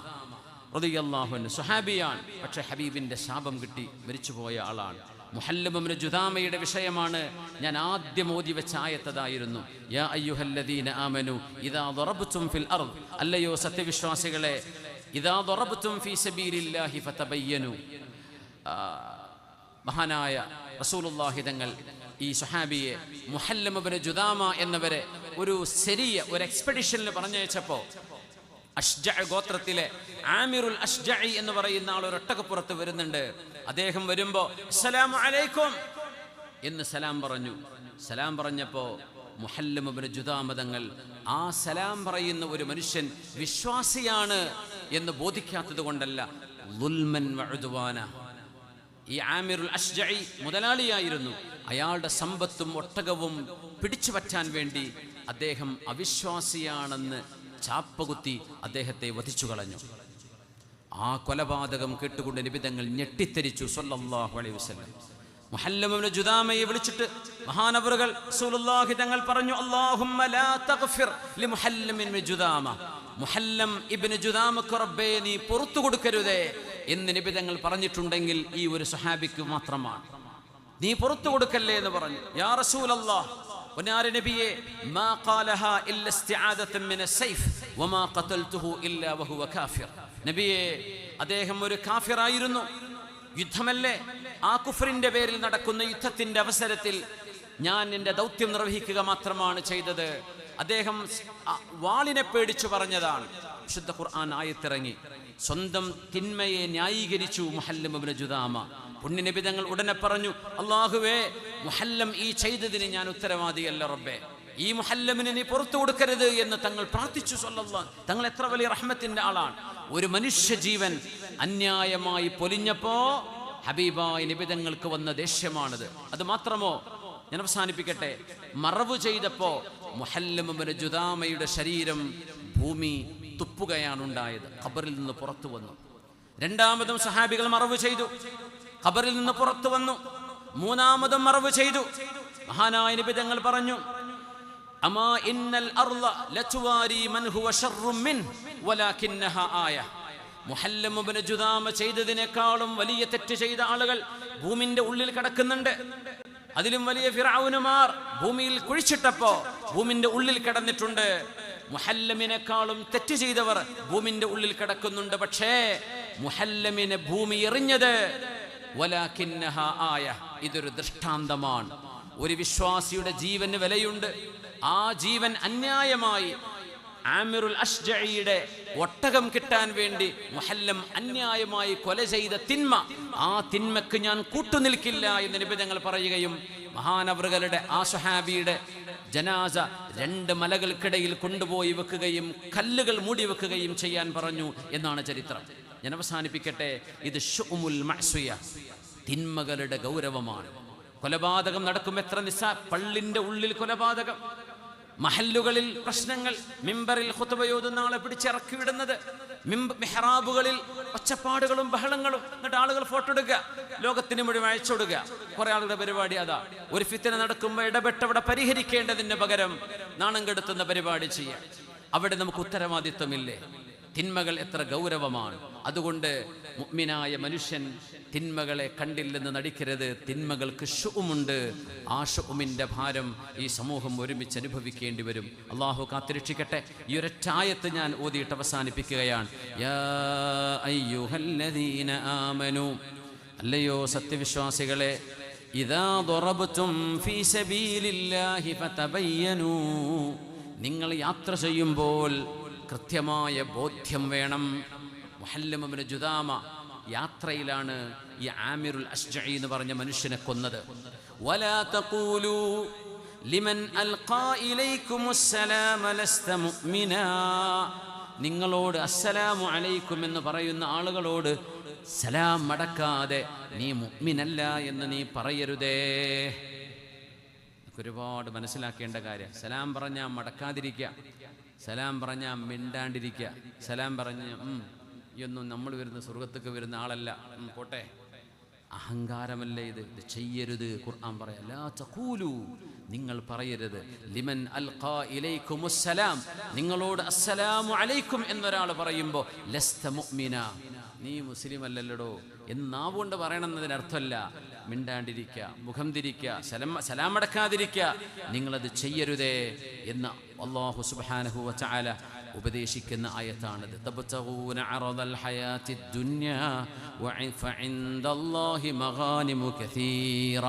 റളിയല്ലാഹു അൻഹു സ്വഹാബിയാണ്, പക്ഷേ ഹബീബിൻ്റെ ശാപം കിട്ടി മരിച്ചുപോയ ആളാണ്. മുഹല്ലം ഇബ്നു ജുദാമയുടെ വിഷയമാണ് ഞാൻ ആദ്യം ഓതി വെച്ച ആയത്തതായിരുന്നു. യാ അയ്യുഹല്ലദീന ആമനു ഇദാ ദറബ്തും ഫിൽ അർദ്, അല്ലയോ സത്യവിശ്വാസികളെ, ഇദാ ദറബ്തും ഫീ സബീലില്ലാഹി ഫതബയ്യനു. മഹാനായ റസൂലുള്ളാഹി തങ്ങൾ ഈ സ്വഹാബിയെ മുഹല്ലം ഇബ്നു ജുദാമ എന്നവരെ ഒരു എക്സ്പെഡിഷനിൽ പറഞ്ഞയച്ചപ്പോൾ അഷ്ജഅ ഗോത്രത്തിലെ ആമിറുൽ അഷ്ജഇ എന്ന് പറയുന്ന ആൾ ഒരൊട്ടകപ്പുറത്ത് വരുന്നുണ്ട്. അദ്ദേഹം വരുമ്പോൾ അസ്സലാമു അലൈക്കും എന്ന് സലാം പറഞ്ഞു. സലാം പറഞ്ഞപ്പോൾ മുഹല്ലം ഇബ്നു ജുദാമ തങ്ങൾ ആ സലാം പറയുന്ന ഒരു മനുഷ്യൻ വിശ്വാസിയാണ് എന്ന് ബോധിക്കാത്തത് കൊണ്ടല്ല, ളുൽമൻ വഉദ്വാന. ഈ ആമിറുൽ അഷ്ജഇ മുതലാളിയായിരുന്നു. അയാളുടെ സമ്പത്തും ഒട്ടകവും പിടിച്ചു പറ്റാൻ വേണ്ടി അദ്ദേഹം അവിശ്വാസിയാണെന്ന് ചാപ്പകുത്തി അദ്ദേഹത്തെ വധിച്ചു കളഞ്ഞു. ആ കൊലപാതകം കേട്ടുകൊണ്ട് നബി തങ്ങൾ ഞെട്ടിത്തെരിച്ചു സല്ലല്ലാഹു അലൈഹി വസല്ലം. മുഹല്ലം ഇബ്നു ജുദാമയെ വിളിച്ചിട്ട് മഹാനവറുകൾ റസൂലുള്ളാഹി തങ്ങൾ പറഞ്ഞു, അല്ലാഹുമ്മ ലാ തഗ്ഫിർ ലി മുഹല്ലം ഇബ്നു ജുദാമ. മുഹല്ലം ഇബ്നു ജുദാമക്ക് റബ്ബേ നീ പുറത്തു കൊടുക്കരുതേ എന്ന് നബി തങ്ങൾ പറഞ്ഞിട്ടുണ്ടെങ്കിൽ ഈ ഒരു സ്വഹാബിക്ക് മാത്രമാണ്. നീ പുറത്തു കൊടുക്കല്ലേ എന്ന് പറഞ്ഞു. യാ റസൂലല്ലാഹ്, വനാര നബിയെ, മാ ഖാലഹാ ഇല്ല ഇസ്തിആദതൻ മിനസ് സൈഫ് വമാ ഖതൽതുഹു ഇല്ലാ വഹുവ കാഫിർ. നബിയെ, അദ്ദേഹം ഒരു കാഫിറായിരുന്നു. യുദ്ധമല്ലേ, ആ കുഫറിന്റെ പേരിൽ നടക്കുന്ന യുദ്ധത്തിന്റെ അവസരത്തിൽ ഞാൻ എൻ്റെ ദൗത്യം നിർവഹിക്കുക മാത്രമാണ് ചെയ്തത്. അദ്ദേഹം വാളിനെ പേടിച്ചു പറഞ്ഞതാണ്. വിശുദ്ധ ഖുർആൻ ആയത്തിറങ്ങി. സ്വന്തം തിന്മയെ ന്യായീകരിച്ചു മുഹല്ലം ഇബ്നു ജുദാമ. പുണ്യനബി തങ്ങൾ ഉടനെ പറഞ്ഞു, അല്ലാഹുവേ, മുഹല്ലം ഈ ചെയ്തതിന് ഞാൻ ഉത്തരവാദിയല്ല റബ്ബേ, ഈ മുഹല്ലമിനെ നീ പുറത്തു കൊടുക്കരുത് എന്ന് തങ്ങൾ പ്രാർത്ഥിച്ചു. സല്ലല്ലാഹു. തങ്ങൾ എത്ര വലിയ റഹ്മത്തിന്റെ ആളാണ്. ഒരു മനുഷ്യ ജീവൻ അന്യായമായി പൊലിഞ്ഞപ്പോ ഹബീബായ നബി തങ്ങൾക്ക് വന്ന ദേഷ്യമാണിത്. അത് മാത്രമോ, ഞാൻ അവസാനിപ്പിക്കട്ടെ, മറവ് ചെയ്തപ്പോ മുഹല്ലം ഇബ്നു ജുദാമയുടെ ശരീരം ഭൂമി തുപ്പുകയാണുണ്ടായത്. ഖബറിൽ നിന്ന് പുറത്തു വന്നു. രണ്ടാമതും സഹാബികൾ മറവ് ചെയ്തു, ഖബറിൽ നിന്ന് പുറത്തു വന്നു. മൂന്നാമതും മറവ് ചെയ്തു. മഹാനായ നബി തങ്ങൾ പറഞ്ഞു, അമാ ഇന്നൽ അർള ലതുവാരി മൻ ഹുവ ശർറും മിൻ വലാകിന്നഹാ ആയ. മുഹല്ലം ഇബ്നു ജുദാമ ചെയ്തതിനേക്കാളും വലിയ തെറ്റ് ചെയ്ത ആളുകൾ ഭൂമിന്റെ ഉള്ളിൽ കിടക്കുന്നുണ്ട്. അതിലും വലിയ ഫിർഔനുമാർ ഭൂമിയിൽ കുഴിച്ചിട്ടപ്പോ ഭൂമിന്റെ ഉള്ളിൽ കിടന്നിട്ടുണ്ട്. മുഹല്ലമിനേക്കാളും തെറ്റ് ചെയ്തവർ ഭൂമിന്റെ ഉള്ളിൽ കിടക്കുന്നുണ്ട്. പക്ഷേ മുഹല്ലമിനെ ഭൂമി എറിഞ്ഞത് വലാകിന്നഹാ ആയ, ഇതൊരു ദൃഷ്ടാന്തമാണ്. ഒരു വിശ്വാസിയുടെ ജീവന് വിലയുണ്ട്. ആ ജീവൻ അന്യായമായി ആമിറുൽ അഷ്ജഇയുടെ ഒട്ടകം കിട്ടാൻ വേണ്ടി മുഹല്ലം അന്യായമായി കൊല ചെയ്ത തിന്മ, ആ തിന്മക്ക് ഞാൻ കൂട്ടുനിൽക്കില്ല എന്ന് നബി തങ്ങൾ പറയുകയും മഹാനവറുകളുടെ ആ സ്വഹാബിയുടെ ജനാസ 2 മലകൾക്കിടയിൽ കൊണ്ടുപോയി വെക്കുകയും കല്ലുകൾ മൂടി വെക്കുകയും ചെയ്യാൻ പറഞ്ഞു എന്നാണ് ചരിത്രം. ഞാൻ അവസാനിപ്പിക്കട്ടെ. ഇത് ശുഉമുൽ മഅ്സിയ, തിന്മകളുടെ ഗൗരവമാണ്. കൊലപാതകം നടക്കും. എത്ര പള്ളിന്റെ ഉള്ളിൽ കൊലപാതകം. മഹല്ലുകളിൽ പ്രശ്നങ്ങൾ, മിമ്പറിൽ ഖുതുബയോതുന്ന ആളെ പിടിച്ചിറക്കി വിടുന്നത്, മിഹ്റാബുകളിൽ ഒച്ചപ്പാടുകളും ബഹളങ്ങളും, എന്നിട്ട് ആളുകൾ ഫോട്ടോ എടുക്കുക, ലോകത്തിന് മുഴുവൻ അയച്ചു കൊടുക്കുക. കുറെ ആളുകളുടെ പരിപാടി അതാ. ഒരു ഫിത്ന നടക്കുമ്പോൾ ഇടപെട്ട് അവിടെ പരിഹരിക്കേണ്ടതിന് പകരം നാണം കെടുത്തുന്ന പരിപാടി ചെയ്യാം. അവിടെ നമുക്ക് ഉത്തരവാദിത്വമില്ലേ? തിന്മകൾ എത്ര ഗൗരവമാണ്. അതുകൊണ്ട് മുഅ്മിനായ മനുഷ്യൻ തിന്മകളെ കണ്ടില്ലെന്ന് നടിക്കരുത്. തിന്മകൾക്ക് ശുഉമുണ്ട്. ആ ശുഉമിന്റെ ഭാരം ഈ സമൂഹം ഒരുമിച്ച് അനുഭവിക്കേണ്ടി വരും. അള്ളാഹു കാത്തിരക്ഷിക്കട്ടെ. ഈ ഒരൊറ്റ ആയത്ത് ഞാൻ ഓതിയിട്ട് അവസാനിപ്പിക്കുകയാണ്. യാ അയ്യുഹല്ലദീന ആമനൂ, അല്ലയോ സത്യവിശ്വാസികളെ, ഇദാ ദറബ്തും ഫീ സബീലില്ലാഹി ഫതബയ്യനൂ, നിങ്ങൾ യാത്ര ചെയ്യുമ്പോൾ കൃത്യമായ ബോധ്യം വേണം. മുഹല്ലം ഇബ്നു ജുദാമ യാത്രയിലാണ് ഈ ആമിറുൽ അശ്ജഈ എന്ന് പറഞ്ഞ മനുഷ്യനെ കൊന്നത്. വലാ തഖൂലു ലിമൻ അൽഖാ ഇലൈക്കുമുസ്സലാമ ലസ്ത മുഅ്മിനാ, നിങ്ങളോട് അസ്സലാമു അലൈക്കും എന്ന് പറയുന്ന ആളുകളോട് സലാം മടക്കാതെ നീ മുഅ്മിനല്ല എന്ന് നീ പറയരുതേ. ഒരുപാട് മനസ്സിലാക്കേണ്ട കാര്യം. സലാം പറഞ്ഞാൽ മടക്കാതിരിക്കുക, സലാം പറഞ്ഞാൽ മിണ്ടാണ്ടിരിക്കുക, സലാം പറഞ്ഞ് ഇയൊന്നും നമ്മൾ വരുന്ന സ്വർഗത്തേക്ക് വരുന്ന ആളല്ല, പോട്ടെ, അഹങ്കാരമല്ലേ ഇത്, ഇത് ചെയ്യരുത്. ഖുർആൻ പറയാം, ലാ തഖൂലു, നിങ്ങൾ പറയരുത്, ലിമൻ അൽഖാ ഇലൈക്കുമുസ്സലാം, നിങ്ങളോട് അസ്സലാമു അലൈക്കും എന്നൊരാൾ പറയുമ്പോൾ ലസ്ത മുഅ്മിന, നീ മുസ്ലിം അല്ലല്ലടോ എന്നാവുകൊണ്ട് പറയണമെന്നതിനർത്ഥമല്ല. മിണ്ടാണ്ടിരിക്കുക, മുഖം തിരിക്കുക, സലാം അടക്കാതിരിക്കുക, നിങ്ങളത് ചെയ്യരുതേ എന്ന് അല്ലാഹു സുബ്ഹാനഹു വ തആല ഉപദേശിക്കുന്ന ആയത്താണിത്. തബ്തഗൂന അറദൽ ഹയാത്തിദ് ദുനിയാ വഇൻദല്ലാഹി മഗാനിമു കസീറ,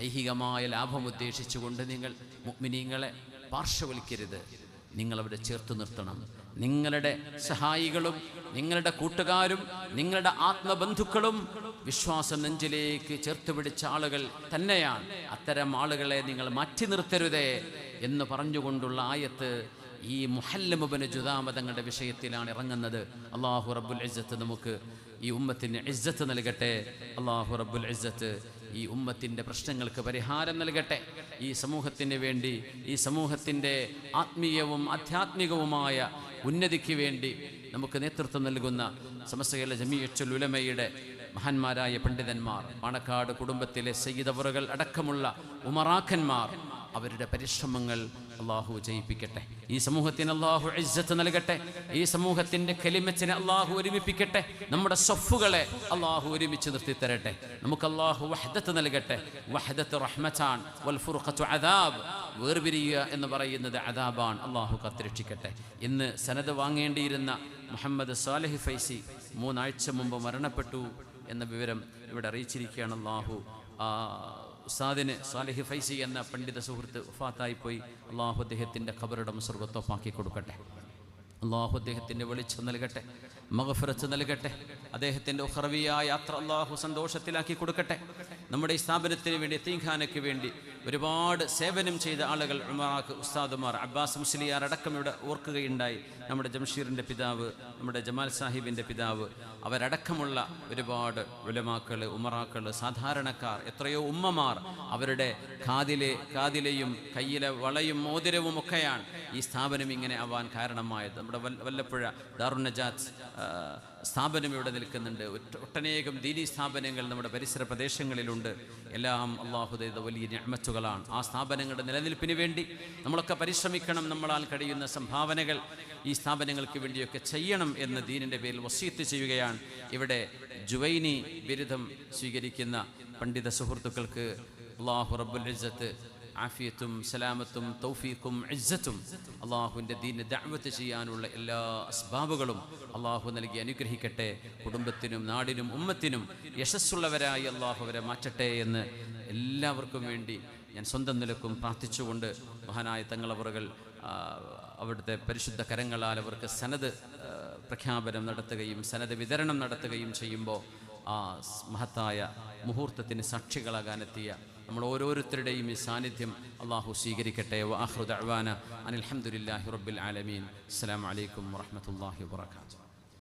ഐഹികമായ ലാഭം ഉദ്ദേശിച്ചുകൊണ്ട് നിങ്ങൾ മുഅ്മിനീങ്ങളെ പാർശ്വവൽക്കരുത്, നിങ്ങളവിടെ ചേർത്ത് നിർത്തണം. നിങ്ങളുടെ സഹായികളും നിങ്ങളുടെ കൂട്ടുകാരും നിങ്ങളുടെ ആത്മബന്ധുക്കളും വിശ്വാസം നെഞ്ചിലേക്ക് ചേർത്ത് പിടിച്ച ആളുകൾ തന്നെയാണ്. അത്തരം ആളുകളെ നിങ്ങൾ മാറ്റി നിർത്തരുതേ എന്ന് പറഞ്ഞുകൊണ്ടുള്ള ആയത്ത് ഈ മുഹല്ലം ഇബ്നു ജുദാമ തങ്ങളുടെ വിഷയത്തിലാണ് ഇറങ്ങുന്നത്. അല്ലാഹു റബ്ബുൽ ഇസ്സത്ത് നമുക്ക് ഈ ഉമ്മത്തിന് ഇസ്സത്ത് നൽകട്ടെ. അല്ലാഹു റബ്ബുൽ ഇസ്സത്ത് ഈ ഉമ്മത്തിൻ്റെ പ്രശ്നങ്ങൾക്ക് പരിഹാരം നൽകട്ടെ. ഈ സമൂഹത്തിന് വേണ്ടി, ഈ സമൂഹത്തിൻ്റെ ആത്മീയവും ആധ്യാത്മികവുമായ ഉന്നതിക്ക് വേണ്ടി നമുക്ക് നേതൃത്വം നൽകുന്ന സമസ്ത കേരള ജമീഅത്തുൽ ഉലമയുടെ മഹാന്മാരായ പണ്ഡിതന്മാർ, പാണക്കാട് കുടുംബത്തിലെ സയ്യിദ് അവറുകൾ അടക്കമുള്ള ഉമറാഖന്മാർ, അവരുടെ പരിശ്രമങ്ങൾ അള്ളാഹു ജയിപ്പിക്കട്ടെ. ഈ സമൂഹത്തിന് അള്ളാഹു ഇസ്സത്ത് നൽകട്ടെ. ഈ സമൂഹത്തിൻ്റെ കലിമത്തിനെ അള്ളാഹു ഒരുമിപ്പിക്കട്ടെ. നമ്മുടെ സഫുകളെ അള്ളാഹു ഒരുമിച്ച് നിർത്തിത്തരട്ടെ. നമുക്ക് അള്ളാഹു വഹ്ദത്ത് നൽകട്ടെ. വഹ്ദത്ത് റഹ്മത്താൻ വൽ ഫുർഖത്തു അദാബ്, വേർപിരിയുക എന്ന് പറയുന്നത് അദാബാണ്. അള്ളാഹു കാത്തുരക്ഷിക്കട്ടെ. ഇന്ന് സനദ് വാങ്ങേണ്ടിയിരുന്ന മുഹമ്മദ് സാലിഹ് ഫൈസി 3 ആഴ്ച മുമ്പ് മരണപ്പെട്ടു എന്ന വിവരം ഇവിടെ അറിയിച്ചിരിക്കുകയാണ്. അള്ളാഹു ഉസ്താദിന് സാലിഹ് ഫൈസി എന്ന പണ്ഡിത സുഹൃത്ത് വഫാത്തായിപ്പോയി. അള്ളാഹു അദ്ദേഹത്തിൻ്റെ ഖബറിടം സ്വർഗ്ഗത്തോപ്പാക്കി കൊടുക്കട്ടെ. അള്ളാഹു അദ്ദേഹത്തിൻ്റെ വെളിച്ചം നൽകട്ടെ, മഗ്ഫിറത്ത് നൽകട്ടെ. അദ്ദേഹത്തിൻ്റെ ഉഖറവിയായ യാത്ര അള്ളാഹു സന്തോഷത്തിലാക്കി കൊടുക്കട്ടെ. നമ്മുടെ ഈ സ്ഥാപനത്തിന് വേണ്ടി, യതീംഖാനയ്ക്ക് വേണ്ടി ഒരുപാട് സേവനം ചെയ്ത ആളുകൾ, ഉമറാക്ക് ഉസ്താദുമാർ, അബ്ബാസ് മുസ്ലിയാർ അടക്കം ഇവിടെ ഓർക്കുകയുണ്ടായി. നമ്മുടെ ജംഷീറിൻ്റെ പിതാവ്, നമ്മുടെ ജമാൽ സാഹിബിൻ്റെ പിതാവ്, അവരടക്കമുള്ള ഒരുപാട് ഉലമാക്കൾ, ഉമറാക്കൾ, സാധാരണക്കാർ, എത്രയോ ഉമ്മമാർ, അവരുടെ കാതിലെയും കയ്യിലെ വളയും മോതിരവും ഒക്കെയാണ് ഈ സ്ഥാപനം ഇങ്ങനെ ആവാൻ കാരണമായത്. നമ്മുടെ വല്ലപ്പുഴ ദാറുൻ നജാത്ത് സ്ഥാപനം ഇവിടെ നിൽക്കുന്നുണ്ട്. ഒട്ടനേകം ദീനീ സ്ഥാപനങ്ങൾ നമ്മുടെ പരിസര പ്രദേശങ്ങളിലുണ്ട്. എല്ലാം അള്ളാഹു ചെയ്ത വലിയ നിഅ്മത്തുകളാണ്. ആ സ്ഥാപനങ്ങളുടെ നിലനിൽപ്പിന് വേണ്ടി നമ്മളൊക്കെ പരിശ്രമിക്കണം. നമ്മളാൽ കഴിയുന്ന സംഭാവനകൾ ഈ സ്ഥാപനങ്ങൾക്ക് വേണ്ടിയൊക്കെ ചെയ്യണം എന്ന് ദീനിൻ്റെ പേരിൽ വസീയത്ത് ചെയ്യുകയാണ്. ഇവിടെ ജുവൈനി ബിരുദം സ്വീകരിക്കുന്ന പണ്ഡിത സുഹൃത്തുക്കൾക്ക് അള്ളാഹു റബ്ബുൽ ഇസ്സത്ത് ആഫിയത്തും സലാമത്തും തൗഫീഖും ഇസ്സത്തും അള്ളാഹുവിൻ്റെ ദീന് ദഅവത്ത് ചെയ്യാനുള്ള എല്ലാ അസ്ബാബുകളും അള്ളാഹു നൽകി അനുഗ്രഹിക്കട്ടെ. കുടുംബത്തിനും നാടിനും ഉമ്മത്തിനും യശസ്സുള്ളവരായി അള്ളാഹു അവരെ മാറ്റട്ടെ എന്ന് എല്ലാവർക്കും വേണ്ടി ഞാൻ സ്വന്തം നിലക്കും പ്രാർത്ഥിച്ചുകൊണ്ട് മഹാനായ തങ്ങളവറുകൾ അവിടുത്തെ പരിശുദ്ധ കരങ്ങളാൽ അവർക്ക് സനദ് പ്രഖ്യാപനം നടത്തുകയും സനദ് വിതരണം നടത്തുകയും ചെയ്യുമ്പോൾ ആ മഹത്തായ മുഹൂർത്തത്തിന് സാക്ഷികളാകാനെത്തിയ നമ്മൾ ഓരോരുത്തരുടെയും ഈ സാന്നിധ്യം അള്ളാഹു സ്വീകരിക്കട്ടെ. വആഖിറു ദഅ്വാന അനിൽ ഹംദുലില്ലാഹി റബ്ബിൽ ആലമീൻ. അസ്സലാമു അലൈക്കും വറഹ്മത്തുള്ളാഹി വബറകാതുഹു.